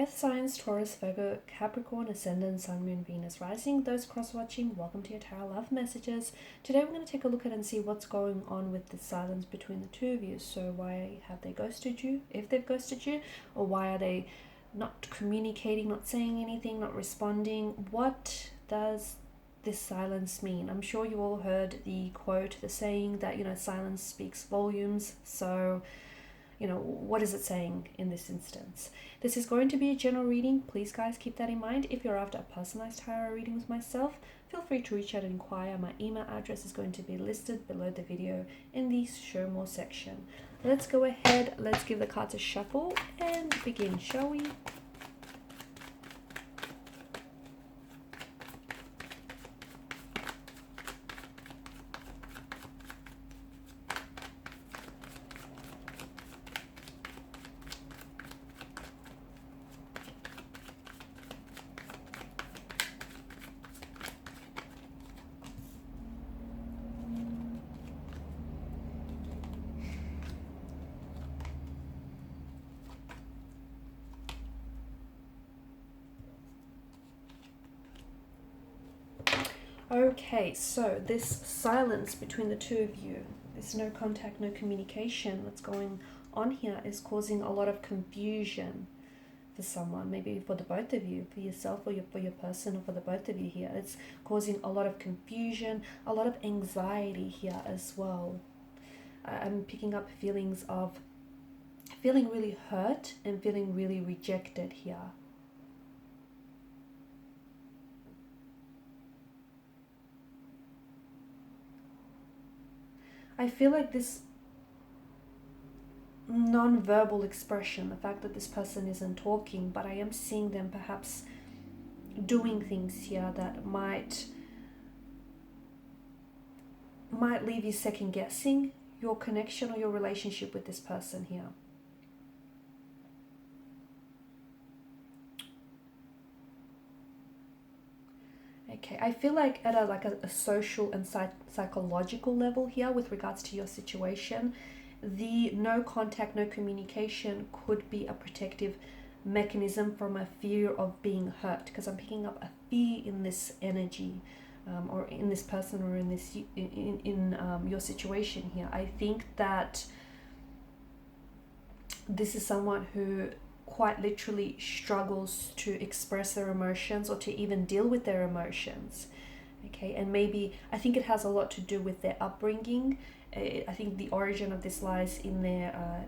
Earth signs, Taurus, Virgo, Capricorn, Ascendant, Sun, Moon, Venus, Rising. Those cross-watching, welcome to your tarot love messages. Today we're going to take a look at and see what's going on with the silence between the two of you. So why have they ghosted you, if they've ghosted you, or why are they not communicating, not saying anything, not responding? What does this silence mean? I'm sure you all heard the quote, the saying that, silence speaks volumes. So what is it saying in this instance? This is going to be a general reading. Please, guys, keep that in mind. If you're after a personalized tarot reading with myself, feel free to reach out and inquire. My email address is going to be listed below the video in the show more section. Let's go ahead. Let's give the cards a shuffle and begin, shall we? Okay, so this silence between the two of you, this no contact, no communication that's going on here is causing a lot of confusion for someone, maybe for the both of you, for yourself or for your person, or for the both of you here. It's causing a lot of confusion, a lot of anxiety here as well. I'm picking up feelings of feeling really hurt and feeling really rejected here. I feel like this non-verbal expression, the fact that this person isn't talking, but I am seeing them perhaps doing things here that might leave you second guessing your connection or your relationship with this person here. Okay, I feel like at a social and psychological level here with regards to your situation, the no contact, no communication could be a protective mechanism from a fear of being hurt, because I'm picking up a fear in this energy, or in this person, or in this in your situation here. I think that this is someone who quite literally struggles to express their emotions or to even deal with their emotions. Okay, and maybe I think it has a lot to do with their upbringing. I think the origin of this lies in their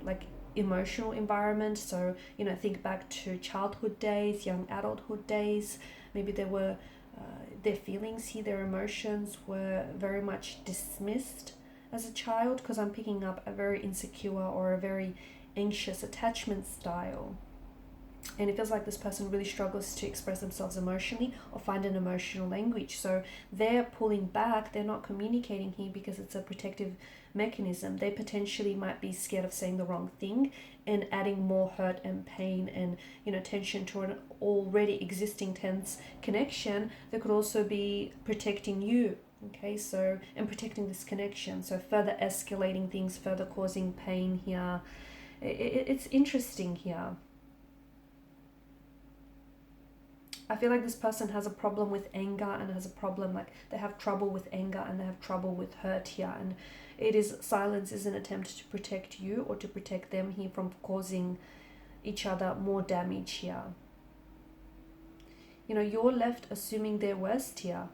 emotional environment. So think back to childhood days, young adulthood days. Maybe there were their feelings here, their emotions were very much dismissed as a child, because I'm picking up a very insecure or a very anxious attachment style. And it feels like this person really struggles to express themselves emotionally or find an emotional language. So they're pulling back, they're not communicating here because it's a protective mechanism. They potentially might be scared of saying the wrong thing and adding more hurt and pain and tension to an already existing tense connection. That could also be protecting you. Okay, so, and protecting this connection. So further escalating things, further causing pain here. It's interesting here. I feel like this person has a problem with anger and has a problem, they have trouble with anger and they have trouble with hurt here. And silence is an attempt to protect you or to protect them here from causing each other more damage here. You're left assuming their worst here.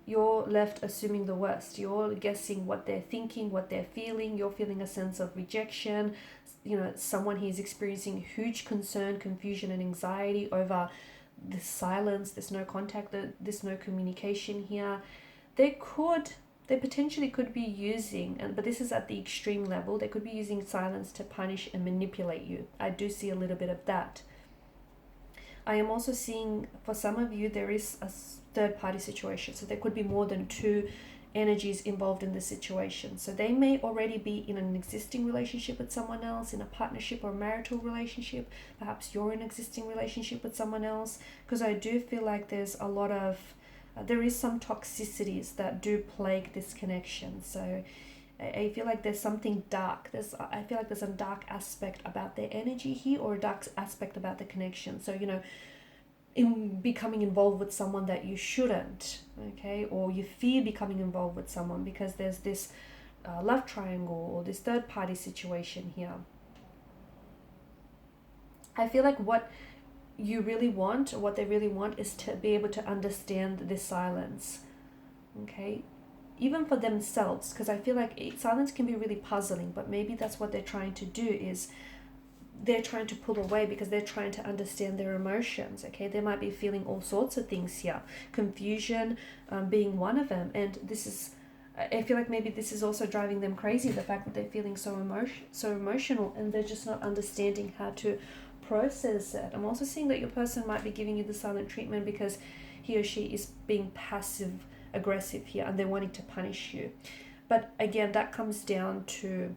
You're left assuming the worst. You're guessing what they're thinking, what they're feeling. You're feeling a sense of rejection. Someone here is experiencing huge concern, confusion, and anxiety over this silence, this no contact, this no communication here. They potentially could be using, but this is at the extreme level, they could be using silence to punish and manipulate you. I do see a little bit of that. I am also seeing, for some of you, there is a third-party situation. So there could be more than two energies involved in the situation. So they may already be in an existing relationship with someone else, in a partnership or marital relationship. Perhaps you're in an existing relationship with someone else. Because I do feel like there's a lot of, there is some toxicities that do plague this connection. So I feel like there's something dark. I feel like there's a dark aspect about their energy here, or a dark aspect about the connection. So, in becoming involved with someone that you shouldn't, okay, or you fear becoming involved with someone because there's this love triangle or this third party situation here. I feel like what you really want, or what they really want, is to be able to understand this silence, okay, even for themselves, because I feel like silence can be really puzzling, but maybe that's what they're trying to do, is they're trying to pull away because they're trying to understand their emotions, okay? They might be feeling all sorts of things here, confusion being one of them, and this is, I feel like maybe this is also driving them crazy, the fact that they're feeling so emotional, and they're just not understanding how to process it. I'm also seeing that your person might be giving you the silent treatment because he or she is being passive aggressive here, and they're wanting to punish you. But again, that comes down to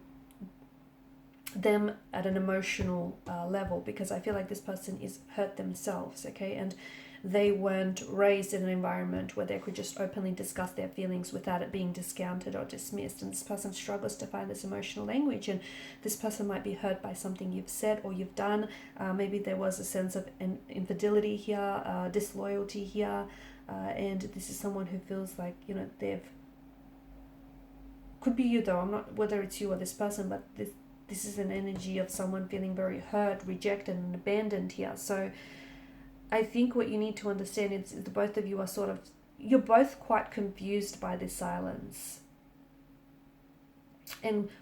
them at an emotional level, because I feel like this person is hurt themselves, okay, and they weren't raised in an environment where they could just openly discuss their feelings without it being discounted or dismissed, and this person struggles to find this emotional language, and this person might be hurt by something you've said or you've done. Maybe there was a sense of infidelity here, disloyalty here, and this is someone who feels like, they've, could be you though, I'm not whether it's you or this person, but this is an energy of someone feeling very hurt, rejected, and abandoned here. So I think what you need to understand is the both of you are you're both quite confused by this silence.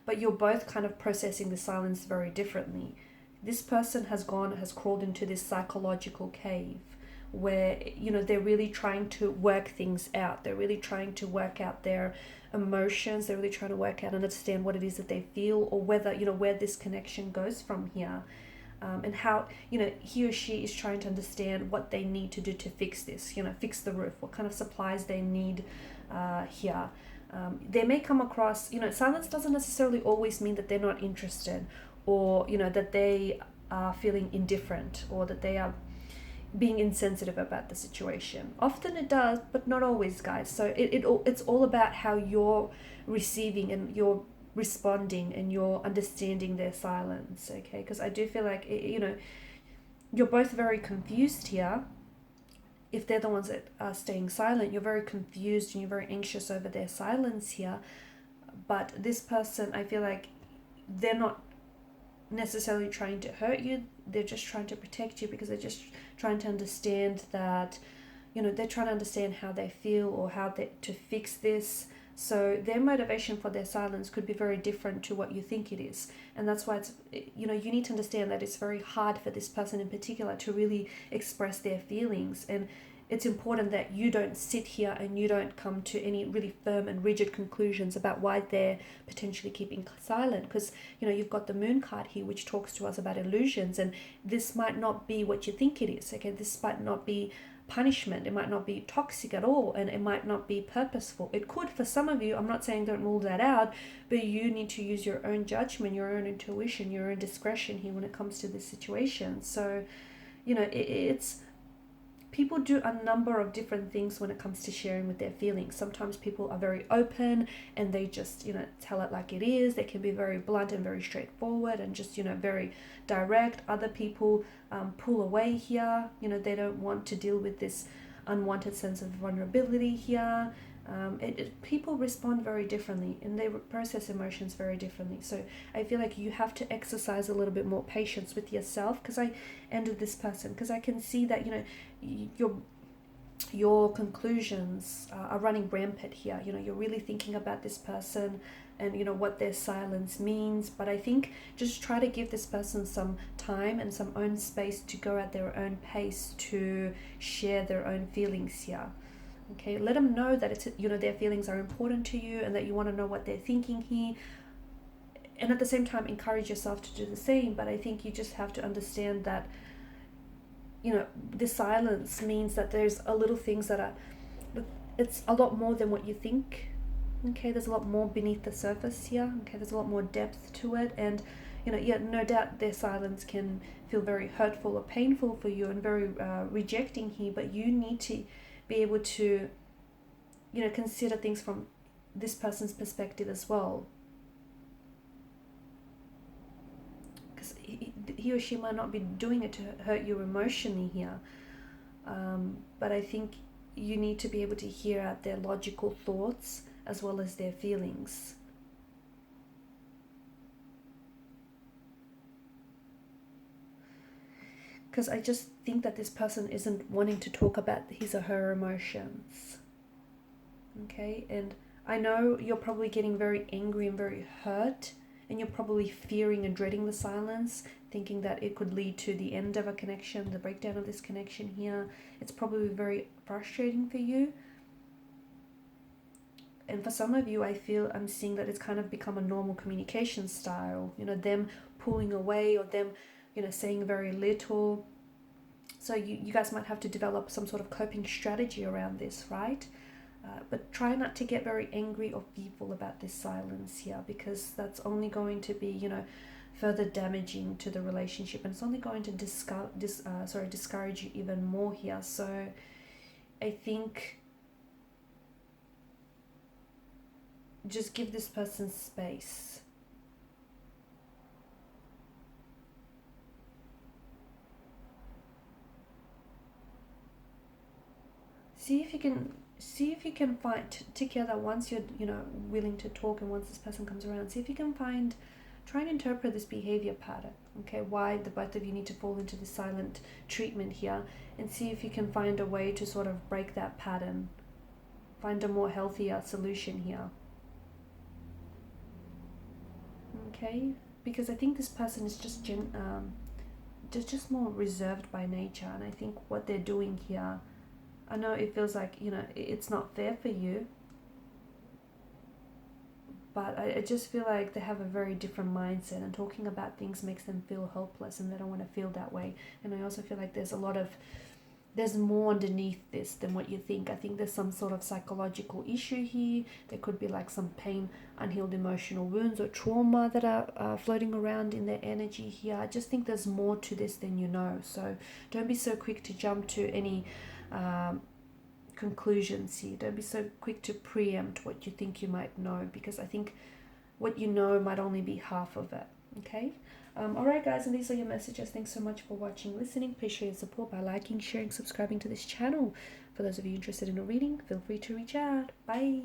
But you're both kind of processing the silence very differently. This person has crawled into this psychological cave where, they're really trying to work things out. They're really trying to work out their emotions. They're really trying to work out and understand what it is that they feel, or whether, where this connection goes from here. And how, he or she is trying to understand what they need to do to fix this, fix the roof, what kind of supplies they need here. They may come across, silence doesn't necessarily always mean that they're not interested, or, that they are feeling indifferent, or that they are being insensitive about the situation. Often it does, but not always, guys. So it's all about how you're receiving and you're responding and you're understanding their silence, okay? Because I do feel like, you're both very confused here. If they're the ones that are staying silent, you're very confused and you're very anxious over their silence here. But this person, I feel like they're not necessarily trying to hurt you. They're just trying to protect you, because they're just trying to understand that, they're trying to understand how they feel, or to fix this. So their motivation for their silence could be very different to what you think it is. And that's why it's, you need to understand that it's very hard for this person in particular to really express their feelings. And it's important that you don't sit here and you don't come to any really firm and rigid conclusions about why they're potentially keeping silent, because, you've got the moon card here, which talks to us about illusions, and this might not be what you think it is, okay? This might not be punishment, it might not be toxic at all, and it might not be purposeful. It could for some of you. I'm not saying don't rule that out, but you need to use your own judgment, your own intuition, your own discretion here when it comes to this situation. So, it's people do a number of different things when it comes to sharing with their feelings. Sometimes people are very open and they just, tell it like it is. They can be very blunt and very straightforward and just, very direct. Other people pull away here. They don't want to deal with this unwanted sense of vulnerability here. People respond very differently and they process emotions very differently. So I feel like you have to exercise a little bit more patience with yourself, because I ended this person because I can see that your conclusions are running rampant here. You're really thinking about this person and what their silence means. But I think just try to give this person some time and some own space to go at their own pace to share their own feelings here. Okay, let them know that it's, their feelings are important to you and that you want to know what they're thinking here. And at the same time, encourage yourself to do the same. But I think you just have to understand that, the silence means that there's a little things that are, it's a lot more than what you think. Okay, there's a lot more beneath the surface here. Okay, there's a lot more depth to it. And, no doubt their silence can feel very hurtful or painful for you and very rejecting here. But you need to be able to, consider things from this person's perspective as well. he or she might not be doing it to hurt you emotionally here. But I think you need to be able to hear out their logical thoughts as well as their feelings. Because I just think that this person isn't wanting to talk about his or her emotions. Okay, and I know you're probably getting very angry and very hurt, and you're probably fearing and dreading the silence, thinking that it could lead to the end of a connection, the breakdown of this connection here. It's probably very frustrating for you. And for some of you, I'm seeing that it's kind of become a normal communication style, them pulling away, or them, saying very little. So you guys might have to develop some sort of coping strategy around this, right? But try not to get very angry or fearful about this silence here, because that's only going to be, further damaging to the relationship, and it's only going to discourage you even more here. So I think just give this person space. See if you can find together, once you're willing to talk, and once this person comes around, see if you can try and interpret this behavior pattern. Okay, why the both of you need to fall into the silent treatment here, and see if you can find a way to sort of break that pattern, find a more healthier solution here. Okay, because I think this person is just more reserved by nature, and I think what they're doing here, I know it feels like, it's not fair for you, but I just feel like they have a very different mindset, and talking about things makes them feel hopeless, and they don't want to feel that way. And I also feel like there's more underneath this than what you think. I think there's some sort of psychological issue here. There could be like some pain, unhealed emotional wounds, or trauma that are floating around in their energy here. I just think there's more to this than you know. So don't be so quick to jump to any conclusions here. Don't be so quick to preempt what you think you might know, because I think what you know might only be half of it. Okay. Alright guys, and these are your messages. Thanks so much for watching, listening. Please show your support by liking, sharing, subscribing to this channel. For those of you interested in a reading, feel free to reach out. Bye.